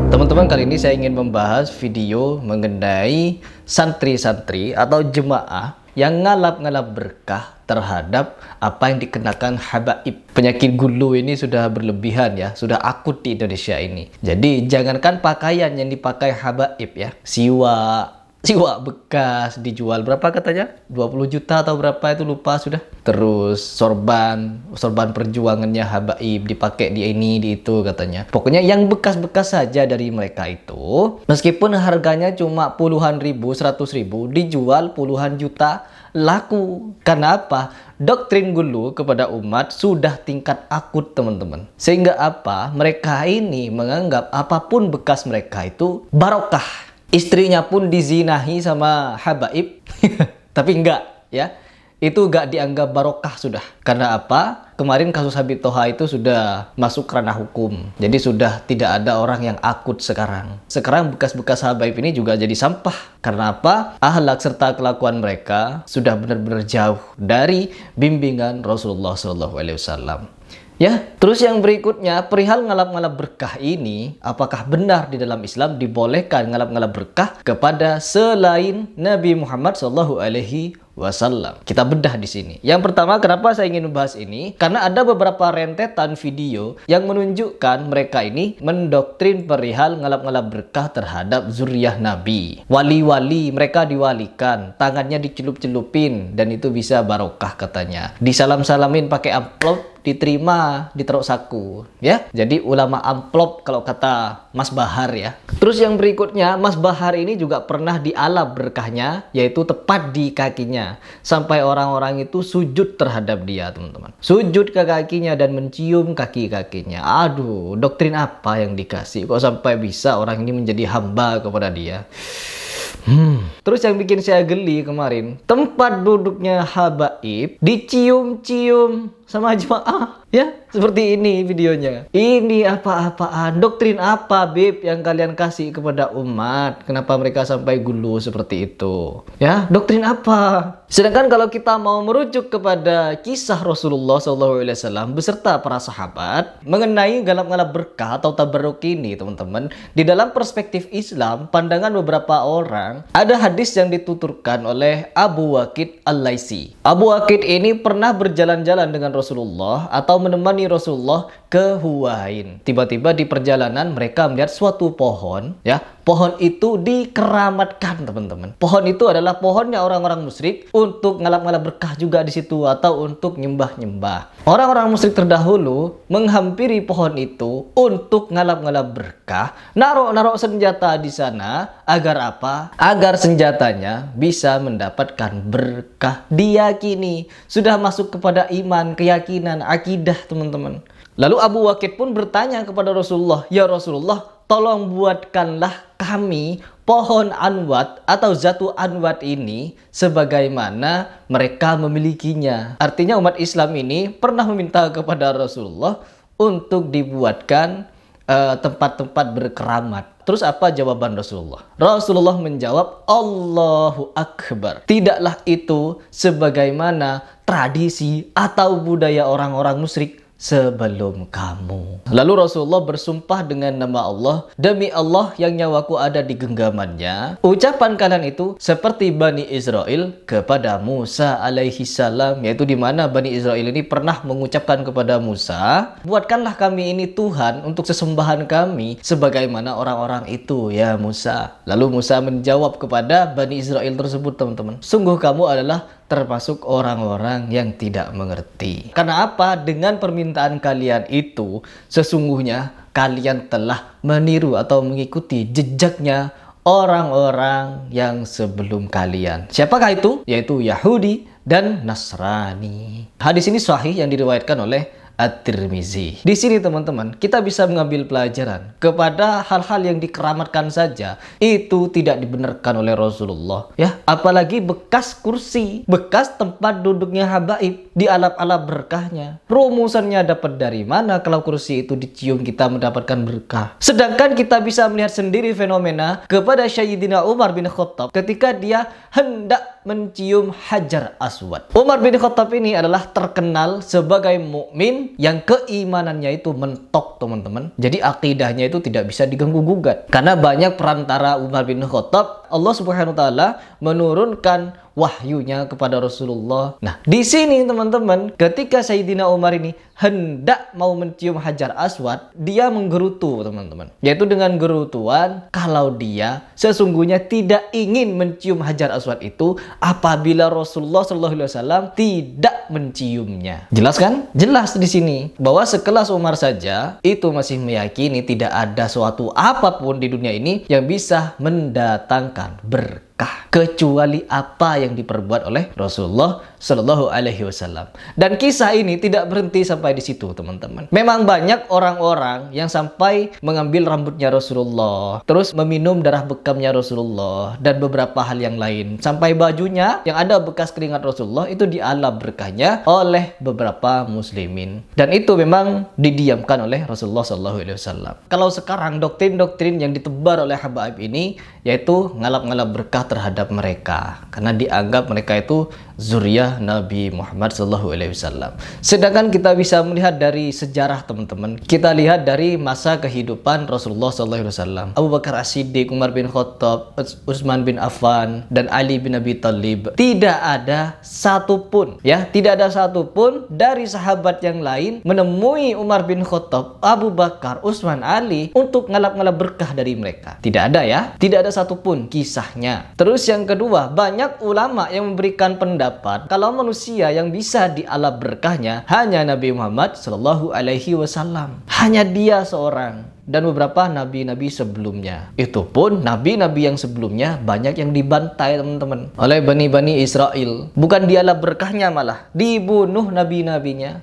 Teman-teman, kali ini saya ingin membahas video mengenai santri-santri atau jemaah yang ngalap-ngalap berkah terhadap apa yang dikenakan habaib. Penyakit gulu ini sudah berlebihan ya, sudah akut di Indonesia ini. Jadi jangankan pakaian yang dipakai habaib ya, siwak bekas dijual berapa katanya? 20 juta atau berapa itu lupa sudah. Terus sorban perjuangannya habaib dipakai di ini di itu katanya. Pokoknya yang bekas-bekas saja dari mereka itu, meskipun harganya cuma puluhan ribu, 100 ribu, dijual puluhan juta, laku. Karena apa? Doktrin gulu kepada umat sudah tingkat akut, teman-teman. Sehingga apa? Mereka ini menganggap apapun bekas mereka itu barokah. Istrinya pun dizinahi sama habaib. Tapi enggak ya, itu enggak dianggap barokah sudah. Karena apa? Kemarin kasus Habib Toha itu sudah masuk ranah hukum. Jadi sudah tidak ada orang yang akut sekarang. Sekarang bekas-bekas habaib ini juga jadi sampah. Karena apa? Akhlak serta kelakuan mereka sudah benar-benar jauh dari bimbingan Rasulullah SAW. Ya, terus yang berikutnya, perihal ngalap-ngalap berkah ini, apakah benar di dalam Islam dibolehkan ngalap-ngalap berkah kepada selain Nabi Muhammad SAW? Kita bedah di sini. Yang pertama, kenapa saya ingin membahas ini? Karena ada beberapa rentetan video yang menunjukkan mereka ini mendoktrin perihal ngalap-ngalap berkah terhadap zuriyah Nabi. Wali-wali mereka diwalikan, tangannya dicelup-celupin, dan itu bisa barokah katanya. Disalam-salamin pakai amplop, diterima, ditaruh saku ya. Jadi ulama amplop kalau kata Mas Bahar ya. Terus yang berikutnya, Mas Bahar ini juga pernah dialap berkahnya, yaitu tepat di kakinya, sampai orang-orang itu sujud terhadap dia, teman-teman. Sujud ke kakinya dan mencium kaki-kakinya. Aduh, doktrin apa yang dikasih kok sampai bisa orang ini menjadi hamba kepada dia? Terus yang bikin saya geli kemarin, tempat duduknya habaib dicium-cium sama jemaah ya, seperti ini videonya. Ini apa-apaan? Doktrin apa, Bib, yang kalian kasih kepada umat? Kenapa mereka sampai gulu seperti itu? Ya, doktrin apa? Sedangkan kalau kita mau merujuk kepada kisah Rasulullah SAW beserta para sahabat mengenai ngalap-ngalap berkah atau tabarruk ini, teman-teman, di dalam perspektif Islam, pandangan beberapa orang, ada hadis yang dituturkan oleh Abu Waqid Al-Laisi. Abu Waqid ini pernah berjalan-jalan dengan Rasulullah atau menemani Rasulullah ke Huwain. Tiba-tiba di perjalanan mereka melihat suatu pohon ya. Pohon itu dikeramatkan, teman-teman. Pohon itu adalah pohonnya orang-orang musyrik untuk ngalap-ngalap berkah juga di situ atau untuk nyembah-nyembah. Orang-orang musyrik terdahulu menghampiri pohon itu untuk ngalap-ngalap berkah, naruh senjata di sana agar apa? Agar senjatanya bisa mendapatkan berkah. Diyakini sudah masuk kepada iman, keyakinan, akidah, teman-teman. Lalu Abu Waqid pun bertanya kepada Rasulullah, "Ya Rasulullah, tolong buatkanlah kami pohon anwat atau zatu anwat ini sebagaimana mereka memilikinya." Artinya umat Islam ini pernah meminta kepada Rasulullah untuk dibuatkan tempat-tempat berkeramat. Terus apa jawaban Rasulullah? Rasulullah menjawab, "Allahu Akbar. Tidaklah itu sebagaimana tradisi atau budaya orang-orang musyrik sebelum kamu." Lalu Rasulullah bersumpah dengan nama Allah, "Demi Allah yang nyawaku ada di genggamannya, ucapan kalian itu seperti Bani Israel kepada Musa alaihi salam," yaitu di mana Bani Israel ini pernah mengucapkan kepada Musa, "Buatkanlah kami ini Tuhan untuk sesembahan kami sebagaimana orang-orang itu ya Musa." Lalu Musa menjawab kepada Bani Israel tersebut, teman-teman, "Sungguh kamu adalah termasuk orang-orang yang tidak mengerti. Karena apa? Dengan permintaan kalian itu, sesungguhnya kalian telah meniru atau mengikuti jejaknya orang-orang yang sebelum kalian." Siapakah itu? Yaitu Yahudi dan Nasrani. Hadis ini sahih yang diriwayatkan oleh At-Tirmizi. Di sini teman-teman, kita bisa mengambil pelajaran kepada hal-hal yang dikeramatkan saja itu tidak dibenarkan oleh Rasulullah. Ya, apalagi bekas kursi, bekas tempat duduknya habaib, dialap-alap berkahnya. Rumusannya dapat dari mana kalau kursi itu dicium kita mendapatkan berkah? Sedangkan kita bisa melihat sendiri fenomena kepada Sayyidina Umar bin Khattab ketika dia hendak mencium Hajar Aswad. Umar bin Khattab ini adalah terkenal sebagai mukmin yang keimanannya itu mentok, teman-teman. Jadi akidahnya itu tidak bisa diganggu-gugat. Karena banyak perantara Umar bin Khattab, Allah Subhanahu wa taala menurunkan wahyunya kepada Rasulullah. Nah, di sini teman-teman, ketika Sayyidina Umar ini hendak mau mencium Hajar Aswad, dia menggerutu, teman-teman. Yaitu dengan gerutuan kalau dia sesungguhnya tidak ingin mencium Hajar Aswad itu apabila Rasulullah SAW tidak menciumnya. Jelas kan? Jelas di sini bahwa sekelas Umar saja itu masih meyakini tidak ada suatu apapun di dunia ini yang bisa mendatangkan berkah kecuali apa yang diperbuat oleh Rasulullah Shallallahu Alaihi Wasallam. Dan kisah ini tidak berhenti sampai di situ, teman-teman. Memang banyak orang-orang yang sampai mengambil rambutnya Rasulullah, terus meminum darah bekamnya Rasulullah, dan beberapa hal yang lain. Sampai bajunya yang ada bekas keringat Rasulullah itu dialap berkahnya oleh beberapa muslimin. Dan itu memang didiamkan oleh Rasulullah Shallallahu Alaihi Wasallam. Kalau sekarang doktrin-doktrin yang ditebar oleh habaib ini yaitu ngalap-ngalap berkah terhadap mereka, karena dianggap mereka itu zuriyah Nabi Muhammad SAW. Sedangkan kita bisa melihat dari sejarah, teman-teman. Kita lihat dari masa kehidupan Rasulullah SAW. Abu Bakar As-Siddiq, Umar bin Khattab, Utsman bin Affan, dan Ali bin Abi Thalib. Tidak ada satupun, ya, tidak ada satupun dari sahabat yang lain menemui Umar bin Khattab, Abu Bakar, Utsman, Ali untuk ngalap-ngalap berkah dari mereka. Tidak ada, ya. Tidak ada satupun kisahnya. Terus yang kedua, banyak ulama yang memberikan pendapat kalau manusia yang bisa dialap berkahnya hanya Nabi Muhammad Shallallahu Alaihi Wasallam. Hanya dia seorang. Dan beberapa nabi-nabi sebelumnya. Itu pun nabi-nabi yang sebelumnya banyak yang dibantai, teman-teman, oleh Bani Israel. Bukan dialap berkahnya, malah dibunuh nabi-nabinya.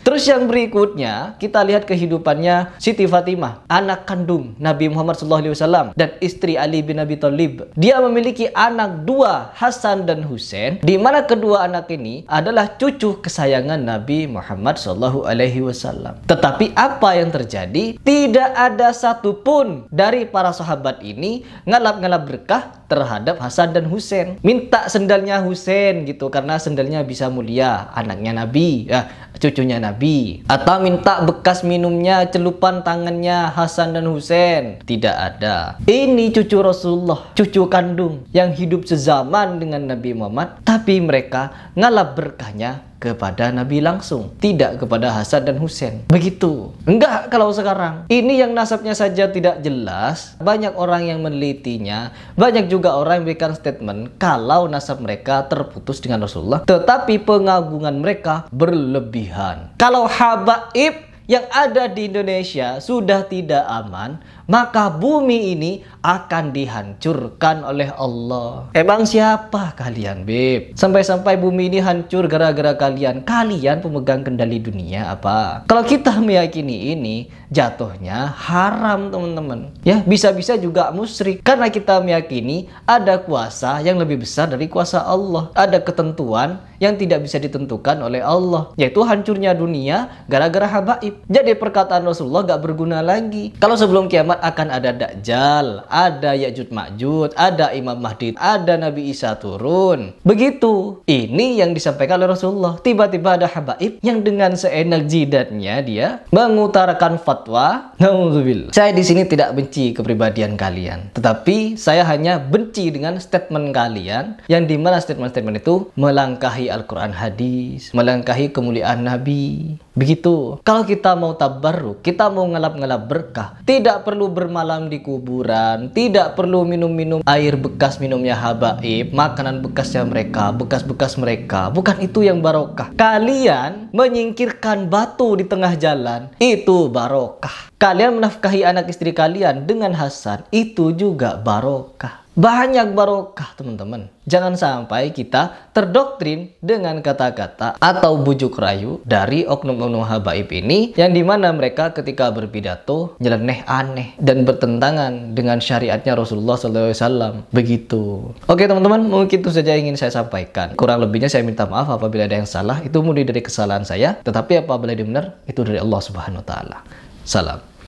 Terus yang berikutnya kita lihat kehidupannya Siti Fatimah, anak kandung Nabi Muhammad SAW dan istri Ali bin Abi Thalib. Dia memiliki anak dua, Hasan dan Husain, di mana kedua anak ini adalah cucu kesayangan Nabi Muhammad SAW. Tetapi apa yang terjadi? Tidak ada satupun dari para sahabat ini ngalap-ngalap berkah terhadap Hasan dan Husain. Minta sendalnya Husain gitu karena sendalnya bisa mulia, anaknya Nabi, ya, cucunya Nabi. Atau minta bekas minumnya, celupan tangannya Hasan dan Husain. Tidak ada. Ini cucu Rasulullah, cucu kandung yang hidup sezaman dengan Nabi Muhammad, tapi mereka ngalap berkahnya kepada Nabi langsung, tidak kepada Hasan dan Husain. Begitu. Enggak kalau sekarang. Ini yang nasabnya saja tidak jelas. Banyak orang yang menelitinya. Banyak juga orang yang memberikan statement kalau nasab mereka terputus dengan Rasulullah, tetapi pengagungan mereka berlebihan. Kalau habaib yang ada di Indonesia sudah tidak aman, maka bumi ini akan dihancurkan oleh Allah. Emang siapa kalian, Beb? Sampai-sampai bumi ini hancur gara-gara kalian. Kalian pemegang kendali dunia apa? Kalau kita meyakini ini, jatuhnya haram, teman-teman. Ya, bisa-bisa juga musyrik. Karena kita meyakini ada kuasa yang lebih besar dari kuasa Allah. Ada ketentuan yang tidak bisa ditentukan oleh Allah, yaitu hancurnya dunia gara-gara habaib. Jadi perkataan Rasulullah gak berguna lagi. Kalau sebelum kiamat akan ada Dajjal, ada Ya'juj Ma'juj, ada Imam Mahdi, ada Nabi Isa turun. Begitu. Ini yang disampaikan oleh Rasulullah. Tiba-tiba ada habaib yang dengan seenak jidatnya dia mengutarakan fatwa. Nauzubillah. Saya di sini tidak benci kepribadian kalian, tetapi saya hanya benci dengan statement kalian yang dimana statement-statement itu melangkahi Al-Quran hadis, melangkahi kemuliaan Nabi. Begitu. Kalau kita mau tabarruk, kita mau ngelap-ngelap berkah, tidak perlu bermalam di kuburan, tidak perlu minum-minum air bekas minumnya habaib, makanan bekasnya mereka, bekas-bekas mereka. Bukan itu yang barokah. Kalian menyingkirkan batu di tengah jalan, itu barokah. Kalian menafkahi anak istri kalian dengan Hasan, itu juga barokah. banyak barokah teman-teman. Jangan sampai kita terdoktrin dengan kata-kata atau bujuk rayu dari oknum-oknum habaib ini, yang dimana mereka ketika berpidato nyeleneh aneh dan bertentangan dengan syariatnya Rasulullah SAW. Begitu. Oke teman-teman, mungkin itu saja yang ingin saya sampaikan. Kurang lebihnya saya minta maaf apabila ada yang salah. Itu murni dari kesalahan saya, tetapi apabila ada yang benar, itu dari Allah Subhanahu wa Ta'ala. Salam.